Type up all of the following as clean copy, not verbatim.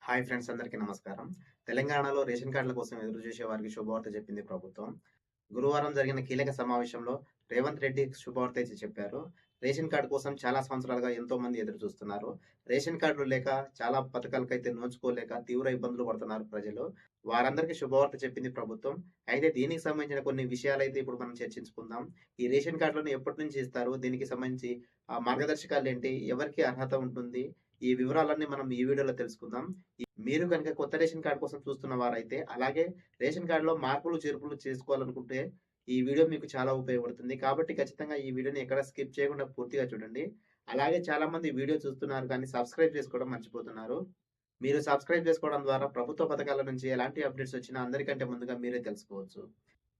Hi friends, అందరికీ నమస్కారం. తెలంగాణలో రేషన్ కార్డుల కోసం ఎదురు చూసే వారికి శుభవార్త చెప్పింది ప్రభుత్వం. గురువారం జరిగిన కీలక సమావేశంలో రేవంత్ రెడ్డి శుభవార్త అయితే చెప్పారు. రేషన్ కార్డు కోసం చాలా సంవత్సరాలుగా ఎంతో మంది ఎదురు చూస్తున్నారు. రేషన్ కార్డులు లేక చాలా పథకాలకైతే నోచుకోలేక తీవ్ర ఇబ్బందులు పడుతున్నారు ప్రజలు. వారందరికీ శుభవార్త చెప్పింది ప్రభుత్వం. అయితే దీనికి సంబంధించిన కొన్ని విషయాలైతే ఇప్పుడు మనం చర్చించుకుందాం. ఈ రేషన్ కార్డులను ఎప్పటి నుంచి ఇస్తారు? దీనికి సంబంధించి మార్గదర్శకాలేంటి? ఎవరికి అర్హత ఉంటుంది? ఈ వివరాలన్నీ మనం ఈ వీడియోలో తెలుసుకుందాం. మీరు కనుక కొత్త రేషన్ కార్డ్ కోసం చూస్తున్న వారైతే, అలాగే రేషన్ కార్డ్‌లో మార్పులు, చేర్పులు చేసుకోవాలనుకుంటే, ఈ వీడియో మీకు చాలా ఉపయోగపడుతుంది. కాబట్టి ఖచ్చితంగా ఈ వీడియోని ఎక్కడ స్కిప్ చేయకుండా పూర్తిగా చూడండి. అలాగే చాలామంది వీడియో చూస్తున్నారు కానీ సబ్స్క్రైబ్ చేసుకోవడం మర్చిపోతున్నారు. మీరు సబ్స్క్రైబ్ చేసుకోవడం ద్వారా ప్రభుత్వ పథకాల నుంచి ఎలాంటి అప్డేట్స్ వచ్చినా అందరికంటే ముందుగా మీరే తెలుసుకోవచ్చు.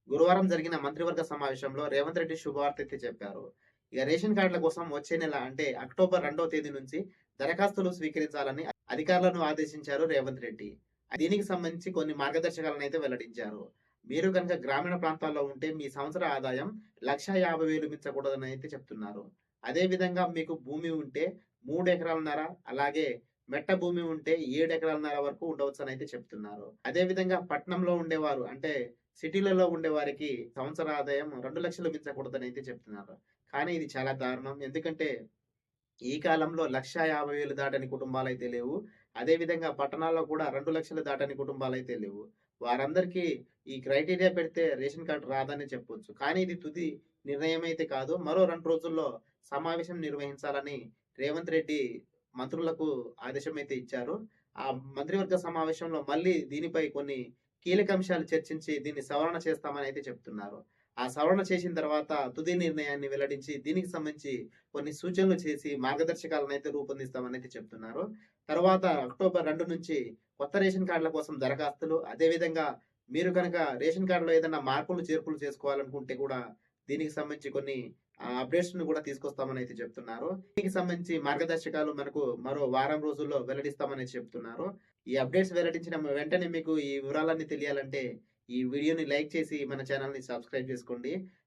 గురువారం జరిగిన మంత్రివర్గ సమావేశంలో రేవంత్ రెడ్డి శుభవార్త అయితే చెప్పారు. ఇక రేషన్ కార్డుల కోసం వచ్చే నెల అంటే అక్టోబర్ 2వ తేదీ నుంచి దరఖాస్తులు స్వీకరించాలని అధికారులను ఆదేశించారు రేవంత్ రెడ్డి. దీనికి సంబంధించి కొన్ని మార్గదర్శకాలను అయితే వెల్లడించారు. మీరు కనుక గ్రామీణ ప్రాంతాల్లో ఉంటే మీ సంవత్సర ఆదాయం 1,50,000 మించకూడదని అయితే చెప్తున్నారు. అదే విధంగా మీకు భూమి ఉంటే 3 ఎకరాలన్నర, అలాగే మెట్ట భూమి ఉంటే 7 ఎకరాలన్నర వరకు ఉండవచ్చని అయితే చెప్తున్నారు. అదే విధంగా పట్నంలో ఉండేవారు అంటే సిటీలలో ఉండేవారికి సంవత్సర ఆదాయం 2,00,000 మించకూడదని అయితే చెప్తున్నారు. కానీ ఇది చాలా దారుణం. ఎందుకంటే ఈ కాలంలో 1,50,000 దాటని కుటుంబాలైతే లేవు. అదే విధంగా పట్టణాల్లో కూడా 2,00,000 దాటని కుటుంబాలైతే లేవు. వారందరికీ ఈ క్రైటీరియా పెడితే రేషన్ కార్డ్ రాదని చెప్పొచ్చు. కానీ ఇది తుది నిర్ణయం అయితే కాదు. మరో 2 రోజుల్లో సమావేశం నిర్వహించాలని రేవంత్ రెడ్డి మంత్రులకు ఆదేశం అయితే ఇచ్చారు. ఆ మంత్రివర్గ సమావేశంలో మళ్ళీ దీనిపై కొన్ని కీలక అంశాలు చర్చించి దీన్ని సవరణ చేస్తామని అయితే చెప్తున్నారు. ఆ సవరణ చేసిన తర్వాత తుది నిర్ణయాన్ని వెల్లడించి దీనికి సంబంధించి కొన్ని సూచనలు చేసి మార్గదర్శకాలను అయితే రూపొందిస్తామని అయితే చెప్తున్నారు. తర్వాత అక్టోబర్ 2 నుంచి కొత్త రేషన్ కార్డుల కోసం దరఖాస్తులు, అదేవిధంగా మీరు కనుక రేషన్ కార్డులో ఏదైనా మార్పులు, చేర్పులు చేసుకోవాలనుకుంటే కూడా దీనికి సంబంధించి కొన్ని అప్డేట్స్‌ని కూడా తీసుకొస్తామని అయితే చెప్తున్నారు. దీనికి సంబంధించి మార్గదర్శకాలు మనకు మరో వారం రోజుల్లో వెల్లడిస్తామని చెప్తున్నారు. ఈ అప్డేట్స్ వెల్లడించిన వెంటనే మీకు ఈ వివరాలన్నీ తెలియాలంటే ఈ వీడియోని లైక్ చేసి మన ఛానెల్‌ని సబ్స్క్రైబ్ చేసుకోండి.